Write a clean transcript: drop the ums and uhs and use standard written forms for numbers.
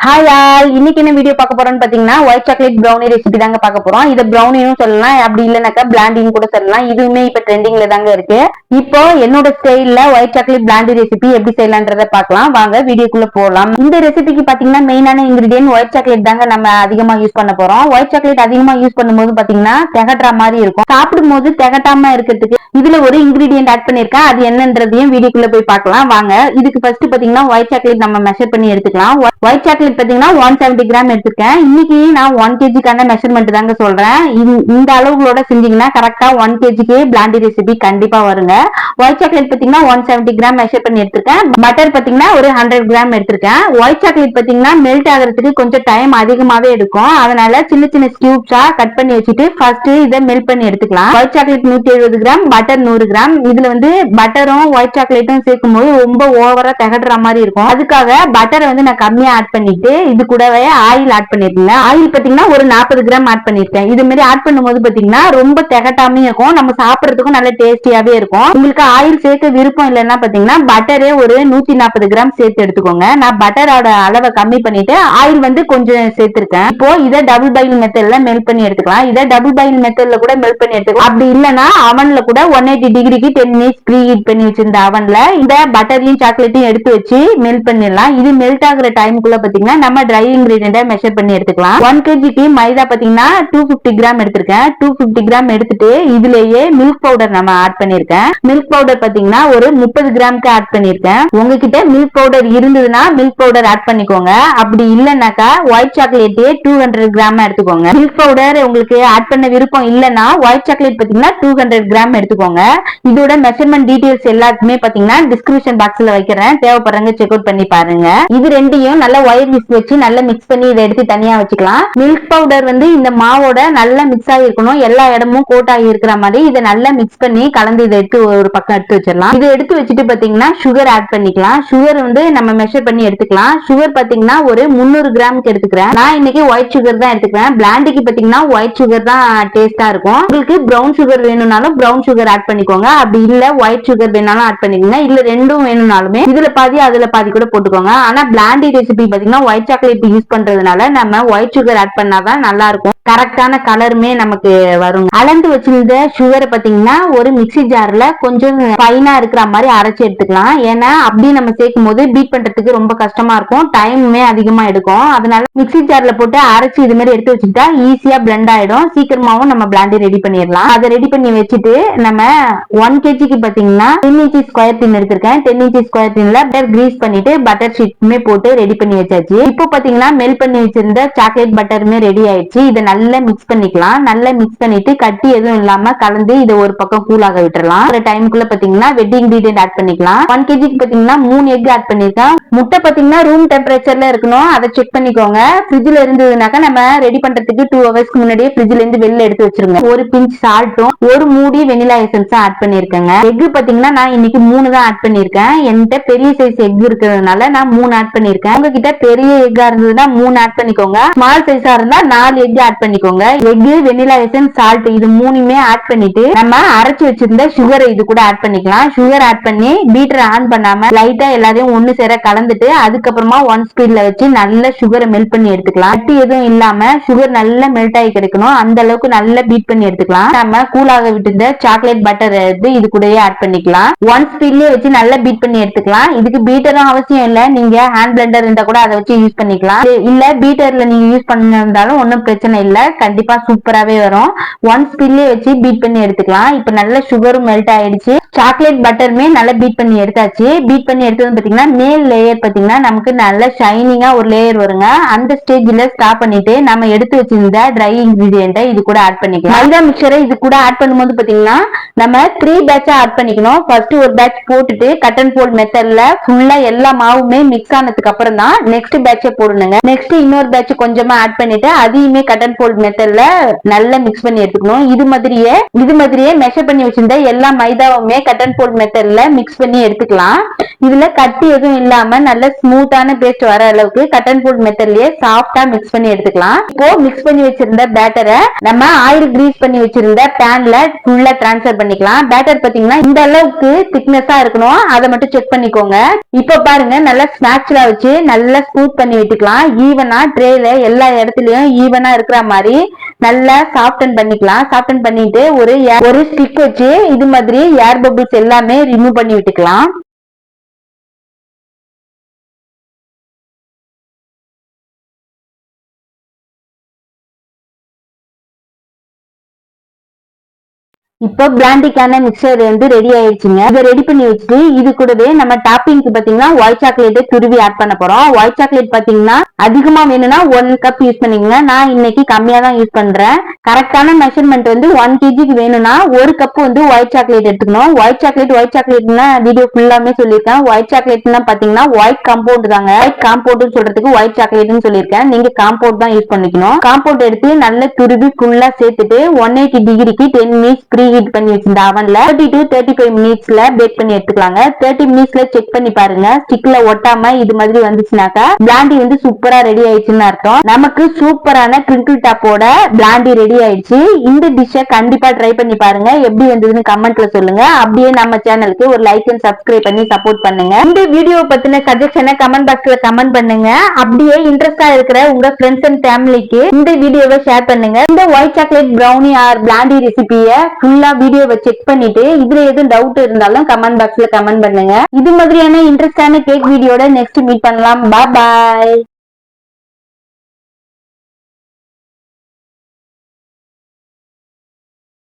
Hi all, இன்னைக்கு என்ன video பார்க்க போறோம்னு பாத்தீங்கன்னா ஒயிட் சாக்லேட் ப்ரௌனி ரெசிபி தாங்க பார்க்க போறோம். இதை ப்ரௌனியும் சொல்லலாம், அப்படி இல்லைனாக்கா பிளாண்டின்னு கூட சொல்லலாம். இதுவுமே இப்ப ட்ரெண்டிங்ல தாங்க இருக்கு. இப்போ என்னோட ஸ்டைல்ல ஒயிட் சாக்லேட் பிளாண்டி ரெசிபி எப்படி செய்யலான்றத பார்க்கலாம் வாங்க, வீடியோக்குள்ள போகலாம். இந்த ரெசிபிக்கு பாத்தீங்கன்னா மெயினான இன்கிரீடியன்ட் ஒயிட் சாக்லேட் தாங்க நம்ம அதிகமா யூஸ் பண்ண போறோம். ஒயிட் சாக்லேட் அதிகமா யூஸ் பண்ணும்போது பாத்தீங்கன்னா திகட்டுற மாதிரி இருக்கும். சாப்பிடும் போது திகட்டாம இருக்கிறதுக்கு இதுல ஒரு இன்கிரீடியன்ட் ஆட் பண்ணிருக்கேன். அது என்னன்றதையும் வீடியோக்குள்ள போய் பார்க்கலாம் வாங்க. இதுக்கு ஃபர்ஸ்ட் பாத்தீங்கன்னா ஒயிட் சாக்லேட் நம்ம மெஷர் பண்ணி எடுத்துக்கலாம். ஒயிட் சாக்லேட் பாத்தீங்கன்னா 170 கிராம் எடுத்துக்கேன். இன்னைக்கு நான் 1 kg மெஷர்மெண்ட் தாங்க சொல்றேன். இந்த அளவுகளோட செஞ்சீங்கன்னா கரெக்டா 1 kg பிளாண்டி ரெசிபி கண்டிப்பா வருங்க. ஒயிட் சாக்லேட் பாத்தீங்கன்னா 170 கிராம் மெஷர் பண்ணி எடுத்திருக்கேன். பட்டர் பாத்தீங்கன்னா ஒரு 100 கிராம் எடுத்திருக்கேன். ஒயிட் சாக்லேட் பாத்தீங்கன்னா மெல்ட் ஆகிறதுக்கு கொஞ்சம் டைம் அதிகமாவே எடுக்கும். அதனால சின்ன சின்ன கியூப்ஸா கட் பண்ணி வச்சுட்டு ஃபர்ஸ்ட் இதை மெல்ட் பண்ணி எடுத்துக்கலாம். White chocolate 170 gram, butter 100 gram. இதுல பட்டரும் ஒயிட் சாக்லேட்டும் சேர்க்கும் போது ரொம்ப ஓவரா திகட்டுற மாதிரி இருக்கும். அதுக்காக பட்டரை நான் கம்மியா ஆட் பண்ணிட்டு இது கூடவே ஆயில் ஆட் பண்ணிருக்கேன். ஆயில் பாத்தீங்கன்னா ஒரு 40 கிராம் ஆட் பண்ணிருக்கேன். இது மாதிரி ஆட் பண்ணும்போது பாத்தீங்கன்னா ரொம்ப திகட்டாமே இருக்கும், நம்ம சாப்பிடறதுக்கும் நல்ல டேஸ்டியாவே இருக்கும். உங்களுக்கு ஆயில் சேர்க்க விருப்பம் இல்லைன்னா பாத்தீங்கன்னா பட்டரே ஒரு 140 கிராம் சேர்த்து எடுத்துக்கோங்க. நான் பட்டரோட அளவை கம்மி பண்ணிட்டு ஆயில் கொஞ்சம் சேர்த்திருக்கேன். இப்போ இதை டபுள் பாயில் மெத்தட்ல மெல்ட் பண்ணி எடுத்துக்கலாம். இதை டபுள் பாயில் மெத்தட்ல கூட மெல்ட் பண்ணி எடுத்துக்கலாம். அப்படி இல்லைன்னா அவன்ல கூட 180 டிகிரிக்கு 10 மினிட்ஸ் ப்ரீ ஹீட் பண்ணி வச்சிருந்த அவன்ல இந்த பட்டரையும் சாக்லேட்டையும் எடுத்து வச்சு மெல்ட் பண்ணிடலாம். இது மெல்ட் ஆகுற டைமுக்குள்ள பாத்தீங்கன்னா நம்ம ட்ரை இன்கிரீடியன்ட் மெஷர் பண்ணி எடுத்துக்கலாம். 1 kg மைதா பாத்தீங்கன்னா 250 கிராம் எடுத்திருக்கேன். 250 கிராம் எடுத்துட்டு இதுலயே மில்க் பவுடர் நம்ம ஆட் பண்ணிருக்கேன். மில்க் பவுடர் பாத்தீங்கன்னா ஒரு 30 கிராம்க்கு ஆட் பண்ணிருக்கேன். உங்ககிட்ட மில்க் பவுடர் இருந்ததுன்னா மில்க் பவுடர் ஆட் பண்ணிக்கோங்க. அப்படி இல்லைன்னாக்கா ஒயிட் சாக்லேட் 200 கிராம் எடுத்துக்கோங்க. மில்க் பவுடர் உங்களுக்கு ஆட் பண்ண விருப்பம் இல்லைன்னா ஒயிட் சாக்லேட் பாத்தீங்கன்னா 200 கிராம் எடுத்துக்கோங்க. இதோட மெஷர்மெண்ட் டீடைல்ஸ் எல்லாத்துமே பாத்தீங்கன்னா டிஸ்கிரிப்ஷன் பாக்ஸ்ல வைக்கிறேன், தேவைப்படுறவங்க செக் அவுட் பண்ணி பாருங்க. இது ரெண்டையும் நல்ல ஒயர் வச்சு நல்லா மிக்ஸ் பண்ணி இதை எடுத்து தனியா வச்சுக்கலாம். மில்க் பவுடர் இந்த மாவோட நல்லா மிக்ஸ் ஆகி இருக்கணும், எல்லா இடமும் கோட் ஆகி இருக்கிற மாதிரி இதை நல்லா மிக்ஸ் பண்ணி கலந்து இதை எடுத்து ஒரு பக்கம் எடுத்து வச்சிடலாம். இதை எடுத்து வச்சுட்டு பாத்தீங்கன்னா சுகர் ஆட் பண்ணிக்கலாம். சுகர் நம்ம மெஷர் பண்ணி எடுத்துக்கலாம். சுகர் பாத்தீங்கன்னா ஒரு 300 கிராமுக்கு எடுத்துக்கிறேன். நான் இன்னைக்கு ஒயிட் சுகர் தான் எடுத்துக்கிறேன். பிளாண்டிக்கு பாத்தீங்கன்னா ஒயிட் சுகர் தான் டேஸ்டா இருக்கும். உங்களுக்கு பிரவுன் சுகர் வேணும்னாலும் பிரவுன் சுகர் ஆட் பண்ணிக்கோங்க. அப்படி இல்ல ஒயிட் சுகர் வேணாலும் ஆட் பண்ணிக்கோங்க. இல்ல ரெண்டும் வேணும்னாலுமே இதுல பாதி அதுல பாதி கூட போட்டுக்கோங்க. ஆனா பிளாண்டி ரெசிபி பாத்தீங்கன்னா ஒயிட் சாக்லேட் யூஸ் பண்றதுனால நம்ம ஒயிட் சுகர் ஆட் பண்ணாதான் நல்லா இருக்கும். கரெக்டான கலருமே நமக்கு வரும். அளந்து வச்சிருந்த சுகரை பாத்தீங்கன்னா ஒரு மிக்சி ஜார்ல கொஞ்சம் ஃபைனா இருக்கிற மாதிரி அரைச்சு எடுத்துக்கலாம். ஏன்னா அப்படி நம்ம சேர்க்கும் போது பீட் பண்றதுக்கு ரொம்ப கஷ்டமா இருக்கும், டைமுமே அதிகமா எடுக்கும். அதனால மிக்சி ஜார்ல போட்டு அரைச்சு இது மாதிரி எடுத்து வச்சுக்கிட்டா ஈஸியா பிளெண்ட் ஆயிடும். சீக்கிரமாவும் நம்ம பிளாண்டி ரெடி பண்ணிடலாம். அதை ரெடி பண்ணி வச்சுட்டு நம்ம 1 kg பாத்தீங்கன்னா 10 inch ஸ்கொயர் டின் எடுத்திருக்கேன். 10 inch ஸ்கொயர் டின்ல பட்டர் கிரீஸ் பண்ணிட்டு பட்டர் ஷீட்டுமே போட்டு ரெடி பண்ணி வச்சாச்சு. இப்போ பாத்தீங்கன்னா மெல்ட் பண்ணி வச்சிருந்த சாக்லேட் பட்டருமே ரெடி ஆயிடுச்சு. இதை நல்லா மிக்ஸ் பண்ணிக்கலாம். நல்லா மிக்ஸ் பண்ணிட்டு கட்டி எதுவும் இல்லாம கலந்து இதை ஒரு பக்கம் கூலாக விட்டுறலாம். ஒரு டைமுக்குள்ள பாத்தீங்கன்னா வெட் இன்கிரீடியன்ட் ஆட் பண்ணிக்கலாம். 1 kg பாத்தீங்கன்னா 3 எக் ஆட் பண்ணிருக்கேன். முட்டை பாத்தீங்கன்னா ரூம் டெம்பரேச்சர்ல இருக்கணும், அதை செக் பண்ணிக்கோங்க. ஃப்ரிட்ஜ்ல இருந்ததுனாக்கா நம்ம ரெடி பண்றதுக்கு 2 ஹவர்ஸ்க்கு முன்னாடியே ஃப்ரிட்ஜ்ல இருந்து வெளில எடுத்து வச்சிருங்க. ஒரு பிஞ்ச் சால்ட்டும் ஒரு மூடி வெனிலா எசன்ஸ் ஆட் பண்ணிருக்கேங்க. எக் பாத்தீங்கன்னா நான் இன்னைக்கு 3 தான் ஆட் பண்ணிருக்கேன். என்கிட்ட பெரிய சைஸ் எக் இருக்கிறதுனால நான் 3 ஆட் பண்ணிருக்கேன். உங்ககிட்ட பெரிய எக்கா இருந்ததுன்னா 3 ஆட் பண்ணிக்கோங்க. ஸ்மால் சைஸா இருந்தா 4 எக் ஆட் பண்ணிக்கோங்க. எக், வெனிலா எசன்ஸ், சால்ட் இது மூணுமே ஆட் பண்ணிட்டு நம்ம அரைச்சு வச்சிருந்த சுகரை இது கூட ஆட் பண்ணிக்கலாம். சுகர் ஆட் பண்ணி பீட்டர் ஆன் பண்ணாம லைட்டா எல்லாத்தையும் ஒண்ணு சேர கலந்துட்டு அதுக்கப்புறமா 1 ஸ்பீட்ல வச்சு நல்ல சுகரை மெல்ட் பண்ணி எடுத்துக்கலாம். கட்டி எதுவும் இல்லாம சுகர் நல்லா மெல்ட் ஆகி கிடைக்கணும், அந்த அளவுக்கு நல்லா பீட் பண்ணி எடுத்துக்கலாம். நம்ம கூலாக விட்டு சாக்லேட் பட்டர் எடுத்து இது கூடயே ஆட் பண்ணிக்கலாம். 1 ஸ்பீட்லயே வச்சு நல்லா பீட் பண்ணி எடுத்துக்கலாம். இதுக்கு பீட்டரும் அவசியம் இல்ல, நீங்க ஹேண்ட் பிளெண்டர் இருந்தா கூட அதை வச்சு யூஸ் பண்ணிக்கலாம். இல்ல பீட்டர்ல நீங்க யூஸ் பண்ணிருந்தாலும் ஒன்னும் பிரச்சனை இல்ல, கண்டிப்பா சூப்பராவே வரும். 1 ஸ்பீட்லயே வச்சு பீட் பண்ணி எடுத்துக்கலாம். இப்ப நல்ல சுகரும் மெல்ட் ஆயிடுச்சு, சாக்லேட் பட்டருமே நல்லா பீட் பண்ணி எடுத்தாச்சு. பீட் பண்ணி எடுத்தது பாத்தீங்கன்னா மேல் லேயர் பாத்தீங்கன்னா நமக்கு நல்ல ஷைனிங்கா ஒரு லேயர் வருங்க. அந்த ஸ்டேஜ்ல ஸ்டாப் பண்ணிட்டு நம்ம எடுத்து வச்சிருந்த ட்ரை இன்கிரீடியன்ட் இது கூட ஆட் பண்ணிக்கலாம். மைதா மிக்சரை இது கூட ஆட் பண்ணும்போது பாத்தீங்கன்னா நம்ம 3 பேட்சா ஆட் பண்ணிக்கணும். ஃபர்ஸ்ட் ஒரு பேட்ச் போட்டுட்டு கட் அண்ட் ஃபோல்ட் மெத்தட்ல ஃபுல்லா எல்லா மாவுமே மிக்ஸ் ஆனதுக்கு அப்புறம் தான் நெக்ஸ்ட் பேட்சை போடணுங்க. நெக்ஸ்ட் இன்னொரு பேட்ச் கொஞ்சமா ஆட் பண்ணிட்டு அதையுமே கட் அண்ட் ஃபோல்ட் மெத்தட்ல நல்லா மிக்ஸ் பண்ணி எடுத்துக்கணும். இது மாதிரியே மெஷர் பண்ணி வச்சிருந்த எல்லா மைதாவுமே கட் அண்ட் ஃபோல்ட் மெத்தட்ல மிக்ஸ் பண்ணி எடுத்துக்கலாம். இதுல கட்டி எதுவும் இல்லாம நல்ல ஸ்மூத்தான பேஸ்ட் வர அளவுக்கு கட் அண்ட் ஃபோல்ட் மெத்தட்லயே சாஃப்டா மிக்ஸ் பண்ணி எடுத்துக்கலாம். இப்போ மிக்ஸ் பண்ணி வச்சிருந்த பேட்டரை நம்ம ஆயில் கிரீஸ் பண்ணி வச்சிருந்த பேன்ல ஃபுல்லா டிரான்ஸ்ஃபர் பண்ணிக்கலாம். பேட்டர் பாத்தீங்கன்னா இந்த அளவுக்கு திக்னஸா இருக்கணும், அதை மட்டும் செக் பண்ணிக்கோங்க. இப்ப பாருங்க நல்லா ஸ்நாக்ஸ்ல வச்சு நல்லா ஸ்மூத் ஸ்மூத் பண்ணி விட்டுக்கலாம். ஈவனா ட்ரேல எல்லா இடத்துலயும் ஈவனா இருக்கிற மாதிரி நல்லா சாஃப்டன் பண்ணிக்கலாம். சாஃப்டன் பண்ணிட்டு ஒரு ஸ்டிக் வச்சு இது மாதிரி ஏர் பபிள்ஸ் எல்லாமே ரிமூவ் பண்ணி விட்டுக்கலாம். இப்போ பிளாண்டிக்கான மிக்சர் வந்து ரெடி ஆயிடுச்சுங்க. இதை ரெடி பண்ணி வச்சுட்டு இது கூடவே நம்ம டாப்பிங்க்கு பாத்தீங்கன்னா ஒயிட் சாக்லேட் துருவி ஆட் பண்ண போறோம். ஒயிட் சாக்லேட் பாத்தீங்கன்னா அதிகமா வேணும்னா 1 கப் யூஸ் பண்ணிக்கங்க. நான் இன்னைக்கு கம்மியா தான் யூஸ் பண்றேன். கரெக்டான மெஷர்மெண்ட் வந்து 1 kgக்கு வேணும்னா 1 கப் வந்து ஒயிட் சாக்லேட் எடுத்துக்கணும். ஒயிட் சாக்லேட்னா வீடியோ ஃபுல்லாமே சொல்லியிருக்கேன். ஒயிட் சாக்லேட்னா பாத்தீங்கன்னா ஒயிட் காம்பவுண்ட் தாங்க. ஒயிட் காம்பவுண்ட் சொல்றதுக்கு ஒயிட் சாக்லேட்னு சொல்லியிருக்கேன். நீங்க காம்பவுண்ட் தான் யூஸ் பண்ணிக்கணும். காம்பவுண்ட் எடுத்து நல்ல துருவி ஃபுல்லா சேர்த்துட்டு 180 டிகிரிக்கு 10 மினிட்ஸ் ப்ரீ ஹீட் பண்ணி வச்சிருந்த அவன்ல 30 to 35 மினிட்ஸ்ல பேக் பண்ணி எடுத்துக்கலாங்க. 30 மினிட்ஸ்ல செக் பண்ணி பாருங்க. ஸ்டிக்ல ஒட்டாம இது மாதிரி வந்துச்சுனாக்கா பிளாண்டி வந்து சூப்பரா ரெடி ஆயிடுச்சுன்னு அர்த்தம். நமக்கு சூப்பரான கிரிங்கிள் டாப்போட பிளாண்டி ரெடி ஆயிடுச்சு. இந்த டிஷ்ஷை கண்டிப்பா ட்ரை பண்ணி பாருங்க. எப்படி வந்ததுன்னு கமெண்ட்ல சொல்லுங்க. அப்படியே நம்ம சேனலுக்கு ஒரு லைக் அண்ட் சப்ஸ்கிரைப் பண்ணி சப்போர்ட் பண்ணுங்க. இந்த வீடியோ பத்தின சஜஷனை கமெண்ட் பாக்ஸ்ல கமெண்ட் பண்ணுங்க. அப்படியே இன்ட்ரெஸ்டா இருக்கிற உங்க ஃப்ரெண்ட்ஸ் அண்ட் ஃபேமிலிக்கு இந்த வீடியோவை ஷேர் பண்ணுங்க. இந்த white chocolate brownie or blondie ரெசிபியை ஃபுல்லா வீடியோவை செக் பண்ணிட்டு இதுல எதுவும் டவுட் இருந்தாலும் கமெண்ட் பாக்ஸ்ல கமெண்ட் பண்ணுங்க. இது மாதிரியான இன்ட்ரெஸ்டான கேக் வீடியோட நெக்ஸ்ட் மீட் பண்ணலாம். பாய்.